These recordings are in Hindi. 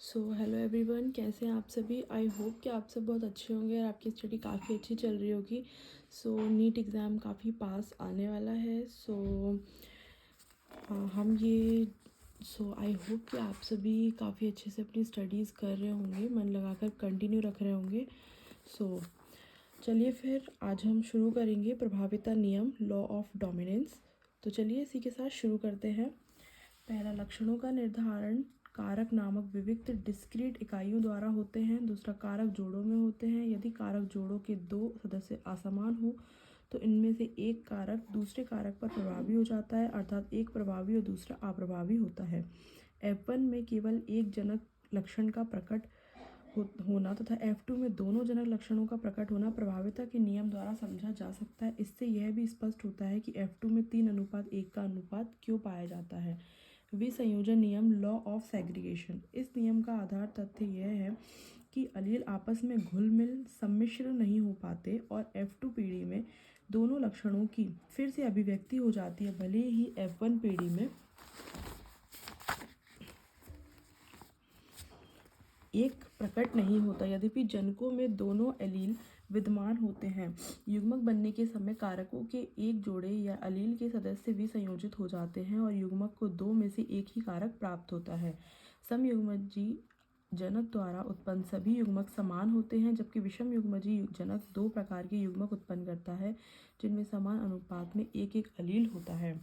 हेलो एवरीवन, कैसे हैं आप सभी। आई होप कि आप सब बहुत अच्छे होंगे और आपकी स्टडी काफ़ी अच्छी चल रही होगी। नीट एग्ज़ाम काफ़ी पास आने वाला है। हम ये आई होप कि आप सभी काफ़ी अच्छे से अपनी स्टडीज़ कर रहे होंगे, मन लगाकर कंटिन्यू रख रहे होंगे। सो चलिए फिर आज हम शुरू करेंगे प्रभाविता नियम, लॉ ऑफ डोमिनेंस। तो चलिए इसी के साथ शुरू करते हैं। पहला, लक्षणों का निर्धारण कारक नामक विविक्त डिस्क्रीट इकाइयों द्वारा होते हैं। दूसरा, कारक जोड़ों में होते हैं। यदि कारक जोड़ों के दो सदस्य असमान हो तो इनमें से एक कारक दूसरे कारक पर प्रभावी हो जाता है, अर्थात एक प्रभावी और दूसरा अप्रभावी होता है। F1 में केवल एक जनक लक्षण का प्रकट होना तथा F2 में दोनों जनक लक्षणों का प्रकट होना प्रभाविता के नियम द्वारा समझा जा सकता है। इससे यह भी स्पष्ट होता है कि F2 में 3:1 का अनुपात क्यों पाया जाता है। विसंयोजन नियम, लॉ ऑफ सेग्रीगेशन। इस नियम का आधार तथ्य यह है कि अलील आपस में घुल मिल सम्मिश्र नहीं हो पाते और F2 पीढ़ी में दोनों लक्षणों की फिर से अभिव्यक्ति हो जाती है, भले ही F1 पीढ़ी में एक प्रकट नहीं होता। यद्यपि जनकों में दोनों एलील विद्यमान होते हैं, युग्मक बनने के समय कारकों के एक जोड़े या अलील के सदस्य विसंयोजित हो जाते हैं और युग्मक को दो में से एक ही कारक प्राप्त होता है। समयुग्मजी जनक द्वारा उत्पन्न सभी युग्मक समान होते हैं, जबकि विषम युग्मजी जनक दो प्रकार के युग्मक उत्पन्न करता है जिनमें समान अनुपात में एक एक अलील होता है।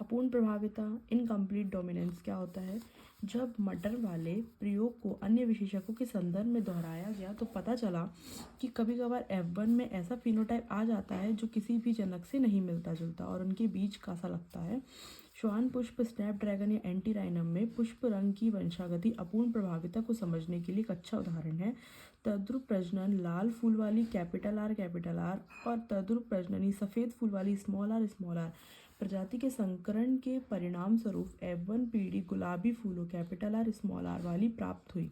अपूर्ण प्रभाविता, इनकम्प्लीट डोमिनेंस क्या होता है। जब मटर वाले प्रयोग को अन्य विशेषकों के संदर्भ में दोहराया गया तो पता चला कि कभी कभार F1 में ऐसा फिनोटाइप आ जाता है जो किसी भी जनक से नहीं मिलता जुलता और उनके बीच का सा लगता है। श्वान पुष्प, स्नैपड्रैगन या एंटीराइनम में पुष्प रंग की वंशागति अपूर्ण प्रभाविता को समझने के लिए एक अच्छा उदाहरण है। तद्रुप प्रजनन लाल फूल वाली कैपिटल आर और तद्रुप प्रजननी सफ़ेद फूल वाली स्मॉल आर प्रजाति के संकरण के परिणाम स्वरूप F1 पीढ़ी गुलाबी फूलों कैपिटल आर स्मॉल आर वाली प्राप्त हुई।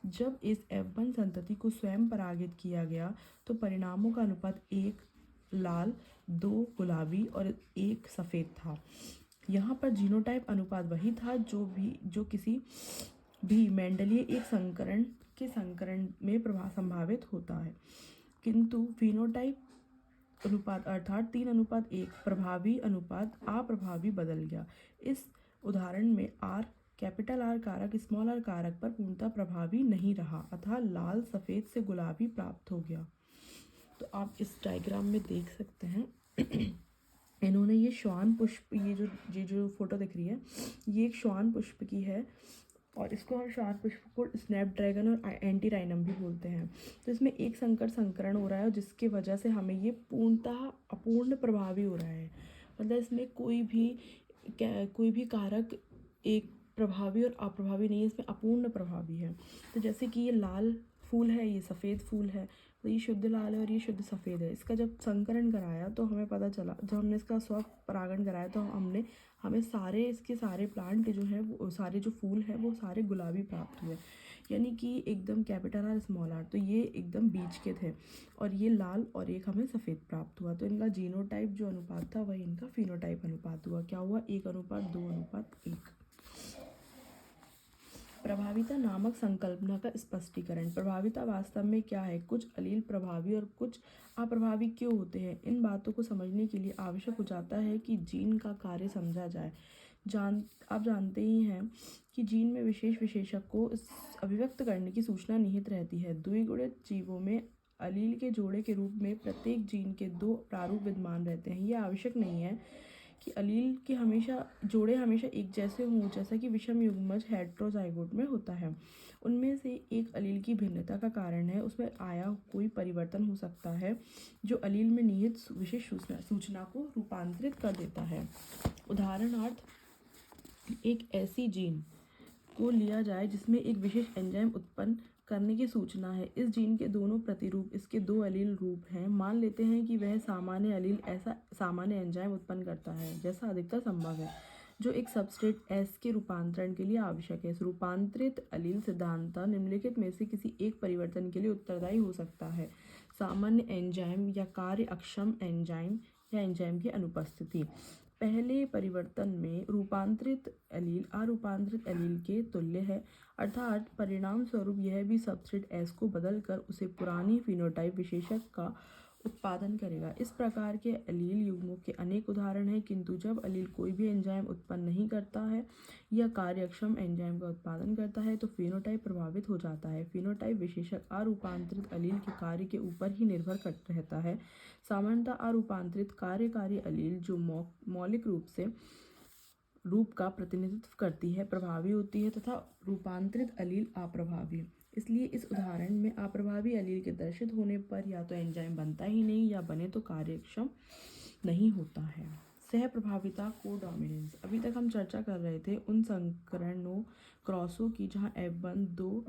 जब इस F1 संतति को स्वयं परागित किया गया तो परिणामों का अनुपात 1 लाल, 2 गुलाबी और 1 सफ़ेद था। यहाँ पर जीनोटाइप अनुपात वही था जो किसी भी मेंडलीय एक संकरण में संभावित होता है, किंतु फिनोटाइप अनुपात अर्थात 3:1 प्रभावी अनुपात अप्रभावी बदल गया। इस उदाहरण में कैपिटल आर कारक स्मॉल आर कारक पर पूर्णतः प्रभावी नहीं रहा, अतः लाल सफ़ेद से गुलाबी प्राप्त हो गया। तो आप इस डायग्राम में देख सकते हैं इन्होंने ये श्वान पुष्प, ये जो फोटो दिख रही है ये एक श्वान पुष्प की है और इसको हम श्वान पुष्प को स्नैपड्रैगन और एंटीराइनम भी बोलते हैं। तो इसमें एक संकरण हो रहा है जिसकी वजह से हमें ये पूर्णतः अपूर्ण प्रभावी हो रहा है। मतलब इसमें कोई भी कारक एक प्रभावी और अप्रभावी नहीं है, इसमें अपूर्ण प्रभावी है। तो जैसे कि ये लाल फूल है, ये सफ़ेद फूल है, तो ये शुद्ध लाल है और ये शुद्ध सफ़ेद है। इसका जब संकरण कराया तो हमें पता चला, जब हमने इसका स्व परागण कराया तो हमें इसके सारे प्लांट जो है वो सारे जो फूल है वो सारे गुलाबी प्राप्त हुए, यानी कि एकदम कैपिटल आर स्मॉल आर, तो ये एकदम बीच के थे और ये लाल और एक हमें सफ़ेद प्राप्त हुआ। तो इनका जीनोटाइप जो अनुपात था वही इनका फिनोटाइप अनुपात हुआ। क्या हुआ? 1:2:1। प्रभाविता नामक संकल्पना का स्पष्टीकरण। प्रभाविता वास्तव में क्या है, कुछ अलील प्रभावी और कुछ अप्रभावी क्यों होते हैं, इन बातों को समझने के लिए आवश्यक हो जाता है कि जीन का कार्य समझा जाए। आप जानते ही हैं कि जीन में विशेष विशेषक को अभिव्यक्त करने की सूचना निहित रहती है। द्विगुणित जीवों में अलील के जोड़े के रूप में प्रत्येक जीन के 2 प्रारूप विद्यमान रहते हैं। यह आवश्यक नहीं है कि अलील के जोड़े हमेशा एक जैसे हों, जैसा कि विषम युग्मज हेटेरोजाइगोट में होता है। उनमें से एक अलील की भिन्नता का कारण है, उसमें आया कोई परिवर्तन हो सकता है जो अलील में निहित विशेष सूचना को रूपांतरित कर देता है। उदाहरणार्थ, एक ऐसी जीन को लिया जाए जिसमें एक विशेष एंजाइम उत्पन्न करने की सूचना है। इस जीन के दोनों प्रतिरूप इसके 2 अलील रूप हैं। मान लेते हैं कि वह सामान्य अलील ऐसा सामान्य एंजाइम उत्पन्न करता है जैसा अधिकतर संभव है, जो एक सबस्ट्रेट S के रूपांतरण के लिए आवश्यक है। इस रूपांतरित अलील सिद्धांत निम्नलिखित में से किसी एक परिवर्तन के लिए उत्तरदायी हो सकता है: सामान्य एंजाइम या कार्य अक्षम एंजाइम या एंजाइम की अनुपस्थिति। पहले परिवर्तन में रूपांतरित एलील अरूपांतरित एलील के तुल्य है, अर्थात परिणाम स्वरूप यह भी सबसेट S को बदलकर उसे पुरानी फिनोटाइप विशेषक का उत्पादन करेगा। इस प्रकार के एलील युग्मों के अनेक उदाहरण हैं, किंतु जब एलील कोई भी एंजाइम उत्पन्न नहीं करता है या कार्यक्षम एंजाइम का उत्पादन करता है तो फिनोटाइप प्रभावित हो जाता है। फिनोटाइप विशेषक अरूपांतरित एलील के कार्य के ऊपर ही निर्भर रहता है। सामान्यतः अरूपांतरित कार्यकारी एलील जो मौलिक रूप का प्रतिनिधित्व करती है प्रभावी होती है तथा रूपांतरित एलील अप्रभावी। इसलिए इस उदाहरण में अप्रभावी एलील के दर्शित होने पर या तो एंजाइम बनता ही नहीं या बने तो कार्यक्षम नहीं होता है। सह प्रभाविता कोडोमिनेंस। अभी तक हम चर्चा कर रहे थे उन संकरणों क्रॉसों की जहां F1 दो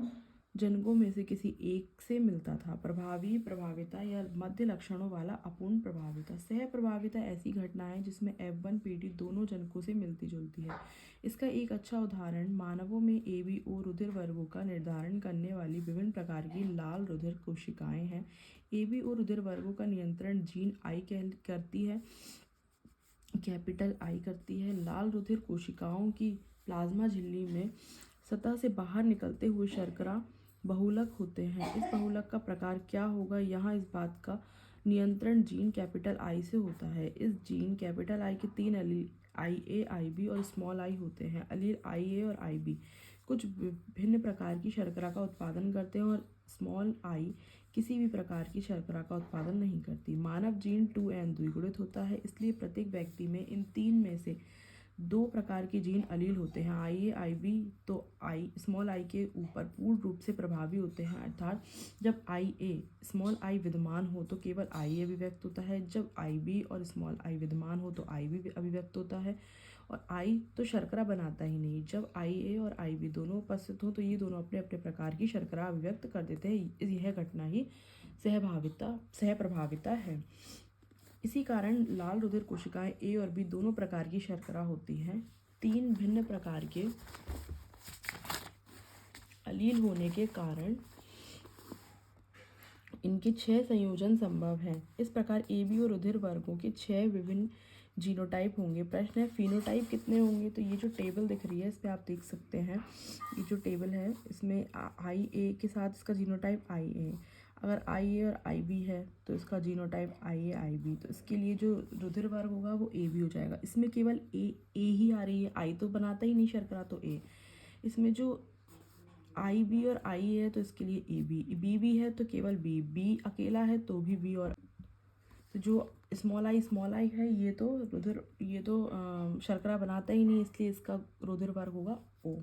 जनकों में से किसी एक से मिलता था। प्रभावी प्रभाविता या मध्य लक्षणों वाला अपूर्ण प्रभाविता। सह प्रभाविता ऐसी घटना है जिसमें F1 PD दोनों जनकों से मिलती जुलती है। इसका एक अच्छा उदाहरण मानवों में ABO रुधिर वर्गों का निर्धारण करने वाली विभिन्न प्रकार की लाल रुधिर कोशिकाएं हैं। ABO रुधिर वर्गों का नियंत्रण जीन I करती है, कैपिटल I करती है। लाल रुधिर कोशिकाओं की प्लाज्मा झिल्ली में सतह से बाहर निकलते हुए शर्करा बहुलक होते हैं। इस बहुलक का प्रकार क्या होगा, यहाँ इस बात का नियंत्रण जीन कैपिटल I से होता है। इस जीन कैपिटल I के 3 एलील IA, IB और स्मॉल I होते हैं। एलील IA और IB कुछ विभिन्न प्रकार की शर्करा का उत्पादन करते हैं और स्मॉल I किसी भी प्रकार की शर्करा का उत्पादन नहीं करती। मानव जीन 2N द्विगुणित होता है, इसलिए प्रत्येक व्यक्ति में इन तीन में से दो प्रकार के जीन एलील होते हैं। IA, IB तो स्मॉल I के ऊपर पूर्ण रूप से प्रभावी होते हैं, अर्थात जब IA स्मॉल I विद्यमान हो तो केवल IA अभिव्यक्त होता है, जब IB और स्मॉल I विद्यमान हो तो IB अभिव्यक्त होता है। और I तो शर्करा बनाता ही नहीं। जब IA और IB दोनों उपस्थित हो तो ये दोनों अपने अपने प्रकार की शर्करा अभिव्यक्त कर देते हैं। यह घटना ही सह प्रभाविता है। इसी कारण लाल रुधिर कोशिकाएं A और B दोनों प्रकार की शर्करा होती हैं। तीन भिन्न प्रकार के एलील होने के कारण इनके 6 संयोजन संभव हैं। इस प्रकार ABO रुधिर वर्गों के 6 विभिन्न जीनोटाइप होंगे। प्रश्न है फिनोटाइप कितने होंगे, तो ये जो टेबल दिख रही है इस पे आप देख सकते हैं। ये जो टेबल है इसमें IA के साथ इसका जीनोटाइप IA, अगर IA और IB है तो इसका जीनोटाइप IA IB, तो इसके लिए जो रुधिर वर्ग होगा वो AB हो जाएगा। इसमें केवल A ही आ रही है, I तो बनाता ही नहीं शर्करा तो A। इसमें जो IB और IA है तो इसके लिए AB भी है तो केवल B अकेला है तो भी B। और तो जो स्मॉल I है ये तो शर्करा बनाता ही नहीं, इसलिए इसका रुधिर वर्ग होगा O।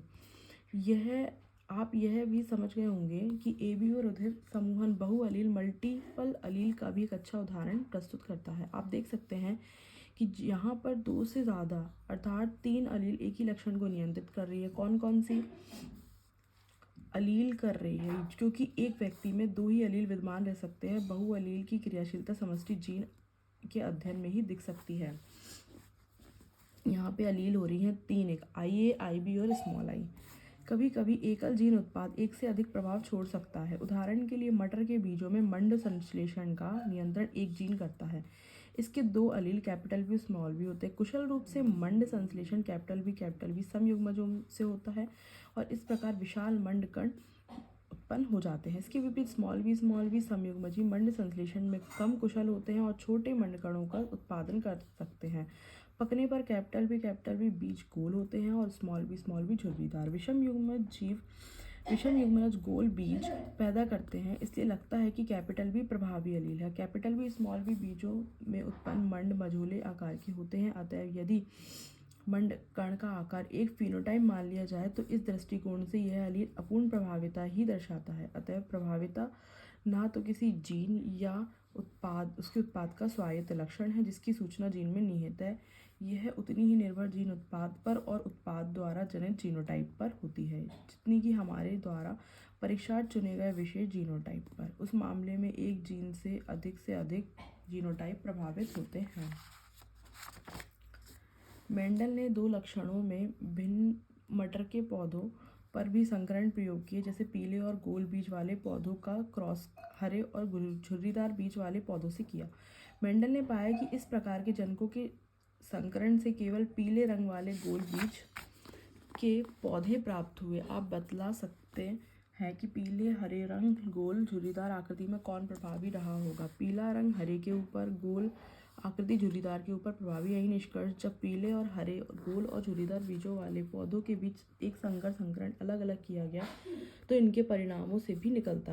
आप यह भी समझ गए होंगे कि ABO रुधिर समूहन बहु-एलील मल्टीपल एलील का भी एक अच्छा उदाहरण प्रस्तुत करता है। आप देख सकते हैं कि यहाँ पर 2 से ज़्यादा अर्थात 3 एलील एक ही लक्षण को नियंत्रित कर रही है। कौन कौन सी एलील कर रही है, क्योंकि एक व्यक्ति में 2 ही एलील विद्यमान रह सकते हैं। बहु एलील की क्रियाशीलता समष्टि जीन के अध्ययन में ही दिख सकती है। यहाँ पे एलील हो रही हैं 3, एक IA, IB और स्मॉल I। कभी कभी एकल जीन उत्पाद एक से अधिक प्रभाव छोड़ सकता है। उदाहरण के लिए मटर के बीजों में मंड संश्लेषण का नियंत्रण एक जीन करता है। इसके 2 allele capital B small b होते हैं। कुशल रूप से मंड संश्लेषण कैपिटल B समयुग्मजों से होता है और इस प्रकार विशाल मंड कण उत्पन्न हो जाते हैं। इसके विपरीत स्मॉल b समयुग्मजी मंड संश्लेषण में कम कुशल होते हैं और छोटे मंड कणों का उत्पादन कर सकते हैं। पकने पर कैपिटल B बीज गोल होते हैं और स्मॉल b झुर्रीदार। विषम युग्मज गोल बीज पैदा करते हैं, इसलिए लगता है कि कैपिटल B प्रभावी एलील है। कैपिटल B स्मॉल b बीजों में उत्पन्न मंड मझोले आकार के होते हैं। अतएव यदि मंड कण का आकार एक फिनोटाइप मान लिया जाए तो इस दृष्टिकोण से यह एलील अपूर्ण प्रभाविता ही दर्शाता है। अतएव प्रभाविता ना तो किसी जीन या उसके उत्पाद का स्वायत्त लक्षण है जिसकी सूचना जीन में निहित है, यह उतनी ही निर्भर जीन उत्पाद पर और उत्पाद द्वारा जनित जीनोटाइप पर होती है जितनी कि हमारे द्वारा परीक्षार्थ चुने गए विशेष जीनोटाइप पर। उस मामले में एक जीन से अधिक जीनोटाइप प्रभावित होते हैं। मेंडल ने 2 लक्षणों में भिन्न मटर के पौधों पर भी संकरण प्रयोग किए, जैसे पीले और गोल बीज वाले पौधों का क्रॉस हरे और झुर्रीदार बीज वाले पौधों से किया। मेंडल ने पाया कि इस प्रकार के जनकों के संकरण से केवल पीले रंग वाले गोल बीज के पौधे प्राप्त हुए। आप बतला सकते हैं कि पीले हरे रंग गोल झुर्रीदार आकृति में कौन प्रभावी रहा होगा। पीला रंग हरे के ऊपर, गोल आकृति झुर्रीदार के ऊपर प्रभावी। यही निष्कर्ष, जब पीले और हरे गोल और झुर्रीदार बीजों वाले पौधों के बीच एक संकरण अलग अलग किया गया तो इनके परिणामों से भी निकलता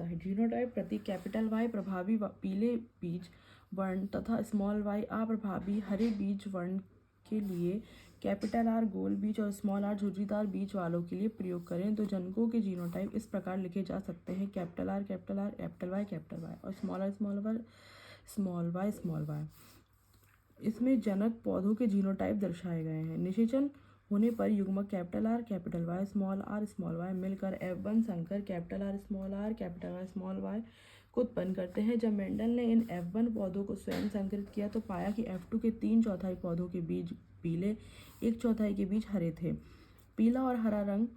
है। जीनोटाइप प्रतीक कैपिटल Y प्रभावी पीले बीज वर्ण तथा स्मॉल y अप्रभावी हरे बीज वर्ण के लिए, कैपिटल R गोल बीज और स्मॉल r झुर्रीदार बीज वालों के लिए प्रयोग करें तो जनकों के जीनोटाइप इस प्रकार लिखे जा सकते हैं: कैपिटल R, कैपिटल Y और स्मॉल y। इसमें जनक पौधों के जीनोटाइप दर्शाए गए हैं। निषेचन होने पर युग्मक capital R, capital Y, small y मिलकर F1 संकर capital R, capital Y, small y को उत्पन्न करते हैं। जब मेंडल ने इन F1 पौधों को स्वयं संकरित किया तो पाया कि F2 के 3/4 पौधों के बीज पीले, 1/4 के बीज हरे थे। पीला और हरा रंग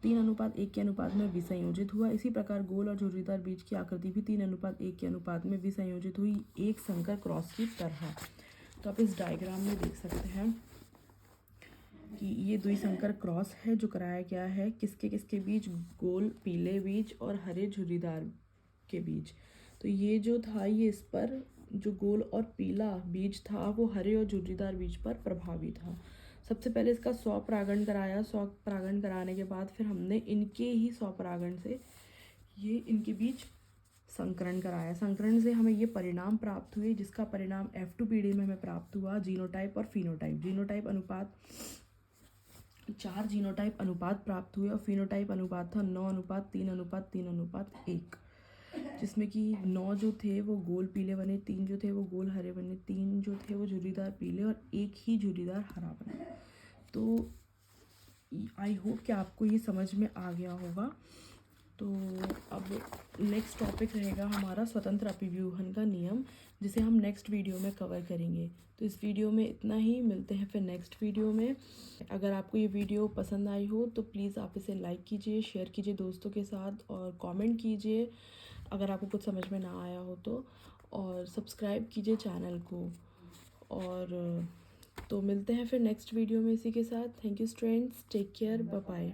3:1 के अनुपात में विसंयोजित हुआ। इसी प्रकार गोल और झुर्रीदार बीज की आकृति भी 3:1 के अनुपात में विसंयोजित हुई, एक संकर क्रॉस की तरह। तो आप इस डायग्राम में देख सकते हैं कि ये द्विसंकर क्रॉस है जो कराया गया है किसके बीच, गोल पीले बीज और हरे झुर्रीदार के बीच। तो ये जो था, ये इस पर जो गोल और पीला बीज था वो हरे और झुर्रीदार बीज पर प्रभावी था। सबसे पहले इसका स्वपरागण कराया। स्वपरागण कराने के बाद फिर हमने इनके ही स्वपरागण से ये इनके बीच संकरण कराया। संकरण से हमें ये परिणाम प्राप्त हुए जिसका परिणाम F2 पीढ़ी में हमें प्राप्त हुआ, जीनोटाइप और फिनोटाइप। जीनोटाइप अनुपात 4 जीनोटाइप अनुपात प्राप्त हुए और फिनोटाइप अनुपात था 9:3:3:1, जिसमें कि 9 जो थे वो गोल पीले बने, 3 जो थे वो गोल हरे बने, 3 जो थे वो झुर्रीदार पीले और 1 ही झुर्रीदार हरा बना। तो आई होप कि आपको ये समझ में आ गया होगा। तो अब नेक्स्ट टॉपिक रहेगा हमारा स्वतंत्र अभिव्यूहन का नियम, जिसे हम नेक्स्ट वीडियो में कवर करेंगे। तो इस वीडियो में इतना ही, मिलते हैं फिर नेक्स्ट वीडियो में। अगर आपको ये वीडियो पसंद आई हो तो प्लीज़ आप इसे लाइक कीजिए, शेयर कीजिए दोस्तों के साथ और कमेंट कीजिए अगर आपको कुछ समझ में ना आया हो तो, और सब्सक्राइब कीजिए चैनल को। और तो मिलते हैं फिर नेक्स्ट वीडियो में इसी के साथ। Thank you students, take care, bye bye.